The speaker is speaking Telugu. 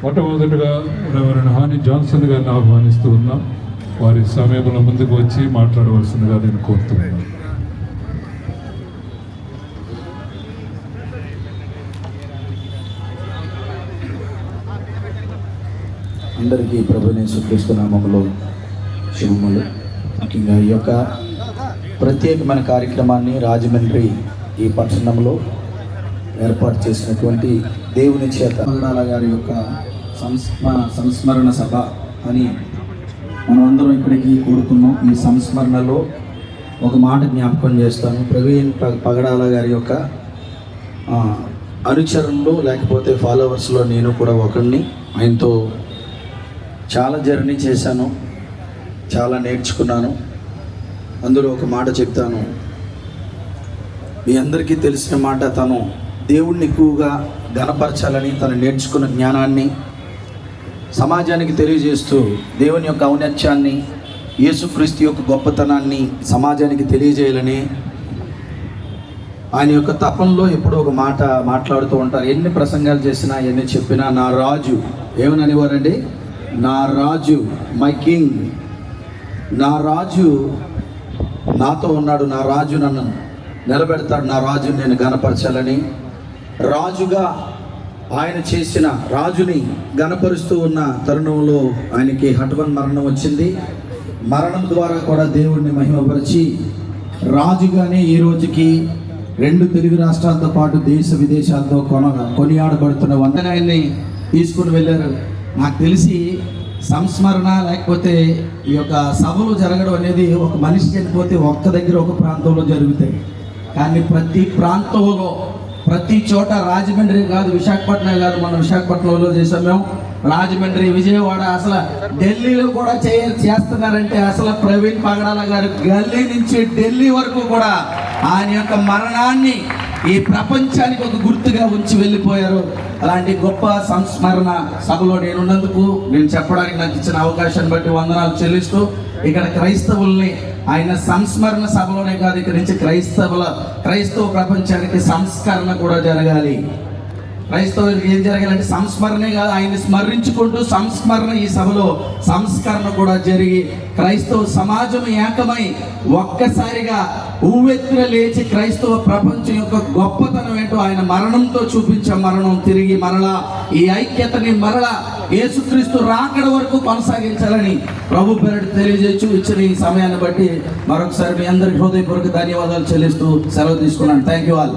మొట్టమొదటిగా రెవరెండ్ హానీ జాన్సన్ గారిని ఆహ్వానిస్తూ ఉన్నాం. వారి సమయంలో ముందుకు వచ్చి మాట్లాడవలసిందిగా నేను కోరుతున్నాను. అందరికీ ప్రభువైన యేసుక్రీస్తు నామములో శుభములు. ముఖ్యంగా ఈ యొక్క ప్రత్యేకమైన కార్యక్రమాన్ని రాజమండ్రి ఈ పట్టణంలో ఏర్పాటు చేసినటువంటి దేవుని చేత పగడాల గారి యొక్క సంస్మరణ సభ అని మనమందరం ఇక్కడికి కూడుకున్నాం. ఈ సంస్మరణలో ఒక మాట జ్ఞాపకం చేస్తాను. ప్రవీణ్ పగడాల గారి యొక్క అనుచరులు లేకపోతే ఫాలోవర్స్లో నేను కూడా ఒకరిని. ఆయనతో చాలా జర్నీ చేశాను, చాలా నేర్చుకున్నాను. అందులో ఒక మాట చెప్తాను. మీ అందరికీ తెలిసిన మాట, తను దేవుణ్ణి ఎక్కువగా ఘనపరచాలని తను నేర్చుకున్న జ్ఞానాన్ని సమాజానికి తెలియజేస్తూ దేవుని యొక్క ఔన్నత్యాన్ని, యేసుక్రీస్తు యొక్క గొప్పతనాన్ని సమాజానికి తెలియజేయాలని ఆయన యొక్క తపంలో ఎప్పుడో ఒక మాట మాట్లాడుతూ ఉంటారు. ఎన్ని ప్రసంగాలు చేసినా, ఎన్ని చెప్పినా నా రాజు ఏమని అనేవారండి? నా రాజు, మై కింగ్, నా రాజు నాతో ఉన్నాడు, నా రాజు నన్ను నిలబెడతాడు, నా రాజు నేను ఘనపరచాలని రాజుగా ఆయన చేసిన రాజుని ఘనపరుస్తూ ఉన్న తరుణంలో ఆయనకి హఠవన్ మరణం వచ్చింది. మరణం ద్వారా కూడా దేవుడిని మహిమపరిచి రాజుగానే ఈ రోజుకి 2 తెలుగు రాష్ట్రాలతో పాటు దేశ విదేశాలతో కొనియాడబడుతున్న వందనాయన్ని తీసుకుని వెళ్ళారు. నాకు తెలిసి సంస్మరణ లేకపోతే ఈ యొక్క సభలు జరగడం అనేది ఒక మనిషి చనిపోతే ఒక్క దగ్గర ఒక ప్రాంతంలో జరుగుతాయి. కానీ ప్రతి ప్రాంతంలో, ప్రతి చోట, రాజమండ్రి కాదు, విశాఖపట్నం కాదు, మనం విశాఖపట్నంలో చేసాం మేము, రాజమండ్రి, విజయవాడ, అసలు ఢిల్లీలో కూడా చేస్తున్నారంటే అసలు ప్రవీణ్ పగడాల గారు గల్లీ నుంచి ఢిల్లీ వరకు కూడా ఆయన యొక్క మరణాన్ని ఈ ప్రపంచానికి ఒక గుర్తుగా ఉంచి వెళ్ళిపోయారు. అలాంటి గొప్ప సంస్మరణ సభలో నేనున్నందుకు, నేను చెప్పడానికి నాకు ఇచ్చిన అవకాశాన్ని బట్టి వందనాలు చెల్లిస్తూ, ఇక్కడ క్రైస్తవుల్ని ఆయన సంస్మరణ సభలోనే కాదు, ఇక్కడ నుంచి క్రైస్తవ ప్రపంచానికి సంస్కరణ కూడా జరగాలి. క్రైస్తవులకు ఏం జరగాలంటే సంస్మరణే కాదు, ఆయన్ని స్మరించుకుంటూ సంస్మరణ, ఈ సభలో సంస్కరణ కూడా జరిగి క్రైస్తవ సమాజం ఏకమై ఒక్కసారిగా ఉవ్వెత్తున లేచి క్రైస్తవ ప్రపంచం యొక్క గొప్పతనం ఏంటో ఆయన మరణంతో చూపించే మరణం తిరిగి మరలా ఈ ఐక్యతని మరలా యేసుక్రీస్తు రాకడ వరకు కొనసాగించాలని ప్రభు పేరిట తెలియజేయచ్చు. ఇచ్చిన ఈ సమయాన్ని బట్టి మరొకసారి మీ అందరికి హృదయపూర్వక ధన్యవాదాలు చెల్లిస్తూ సెలవు తీసుకున్నాను. Thank you all.